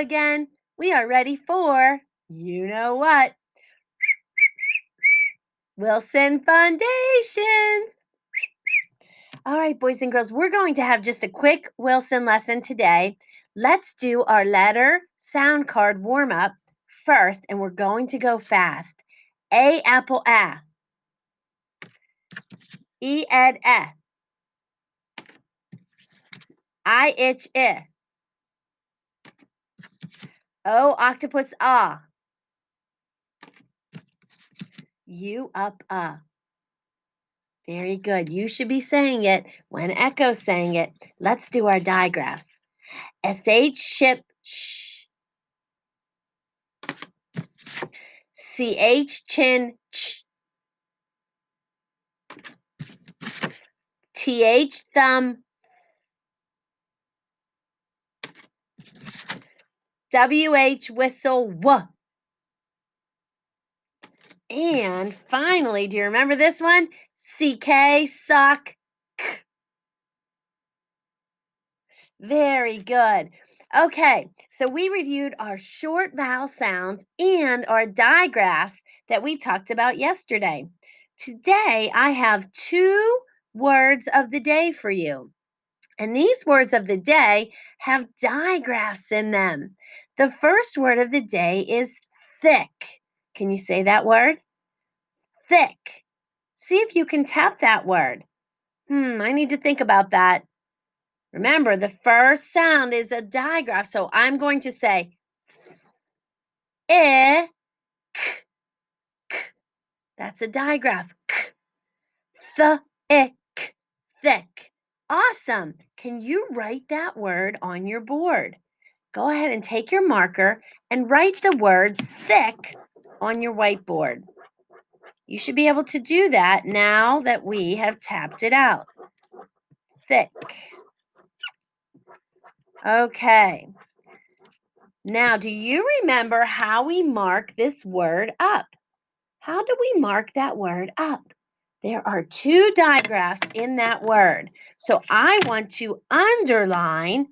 again. We are ready for, you know what, Wilson Foundations. All right, boys and girls, we're going to have just a quick Wilson lesson today. Let's do our letter sound card warm up first, and we're going to go fast. A apple A. E ed E. I itch I. O octopus ah. U up Very good. You should be saying it when Echo's saying it. Let's do our digraphs. SH ship sh. CH chin ch. TH thumb. WH whistle w. And finally, do you remember this one? CK sock. Very good. Okay, so we reviewed our short vowel sounds and our digraphs that we talked about yesterday. Today, I have two words of the day for you. And these words of the day have digraphs in them. The first word of the day is thick. Can you say that word? Thick. See if you can tap that word. I need to think about that. Remember, the first sound is a digraph, so I'm going to say I, that's a digraph. Thick, thick. Awesome. Can you write that word on your board? Go ahead and take your marker and write the word thick on your whiteboard. You should be able to do that now that we have tapped it out. Thick. Okay. Now, do you remember how we mark this word up? How do we mark that word up? There are two digraphs in that word. So I want to underline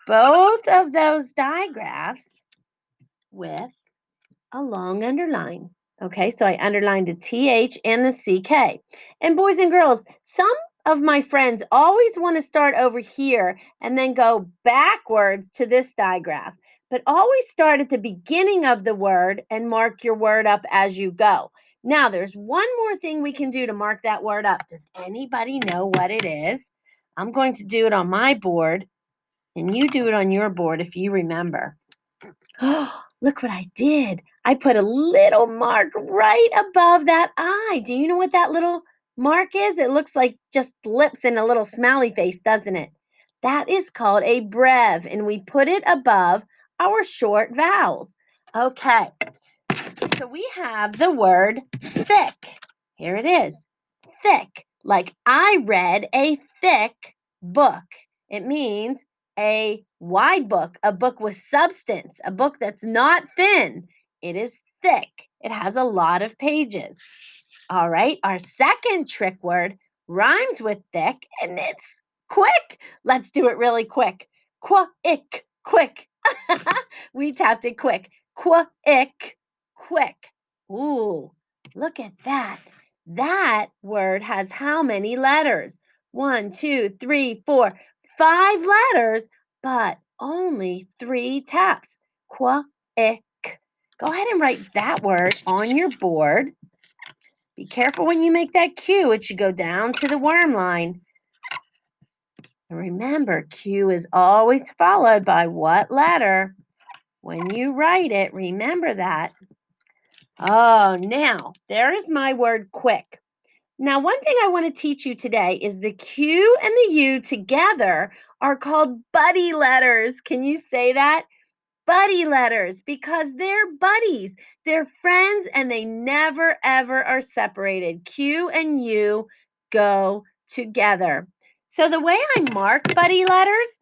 both of those digraphs with a long underline. Okay, so I underlined the TH and the CK. And boys and girls, some of my friends always want to start over here and then go backwards to this digraph. But always start at the beginning of the word and mark your word up as you go. Now, there's one more thing we can do to mark that word up. Does anybody know what it is? I'm going to do it on my board, and you do it on your board if you remember. Oh, look what I did. I put a little mark right above that eye. Do you know what that little mark is? It looks like just lips and a little smiley face, doesn't it? That is called a brev, and we put it above our short vowels. Okay, so we have the word thick. Here it is. Thick. Like I read a thick book. It means a wide book, a book with substance, a book that's not thin. It is thick. It has a lot of pages. All right, our second trick word rhymes with thick and it's quick. Let's do it really quick. Quick, quick. We tapped it quick. Quick, quick. Ooh, look at that. That word has how many letters? 1, 2, 3, 4, 5 letters, but only 3 taps. Quick. Go ahead and write that word on your board. Be careful when you make that Q. It should go down to the worm line. And remember, Q is always followed by what letter? When you write it, remember that. Oh, now, there is my word quick. Now, one thing I want to teach you today is the Q and the U together are called buddy letters. Can you say that? Buddy letters, because they're buddies. They're friends and they never, ever are separated. Q and U go together. So the way I mark buddy letters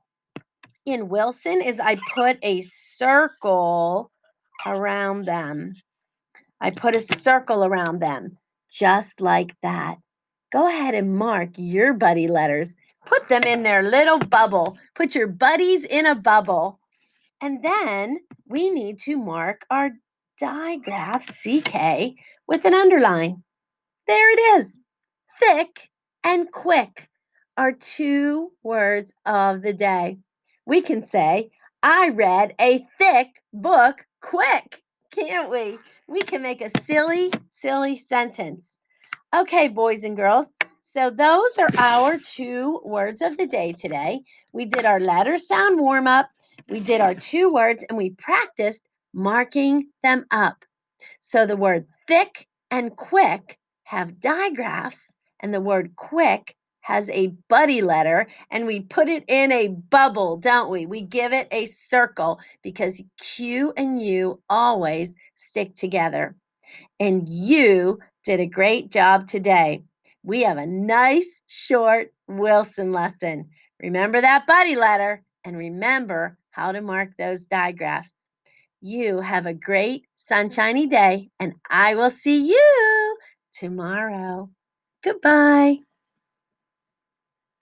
in Wilson is I put a circle around them. I put a circle around them, just like that. Go ahead and mark your buddy letters. Put them in their little bubble. Put your buddies in a bubble. And then we need to mark our digraph CK with an underline. There it is. Thick and quick are two words of the day. We can say, I read a thick book quick, can't we? We can make a silly, silly sentence. Okay, boys and girls. So those are our two words of the day today. We did our letter sound warm up. We did our two words and we practiced marking them up. So the word thick and quick have digraphs, and the word quick has a buddy letter, and we put it in a bubble, don't we? We give it a circle because Q and U always stick together. And you did a great job today. We have a nice short Wilson lesson. Remember that buddy letter and remember how to mark those digraphs. You have a great sunshiny day, and I will see you tomorrow. Goodbye.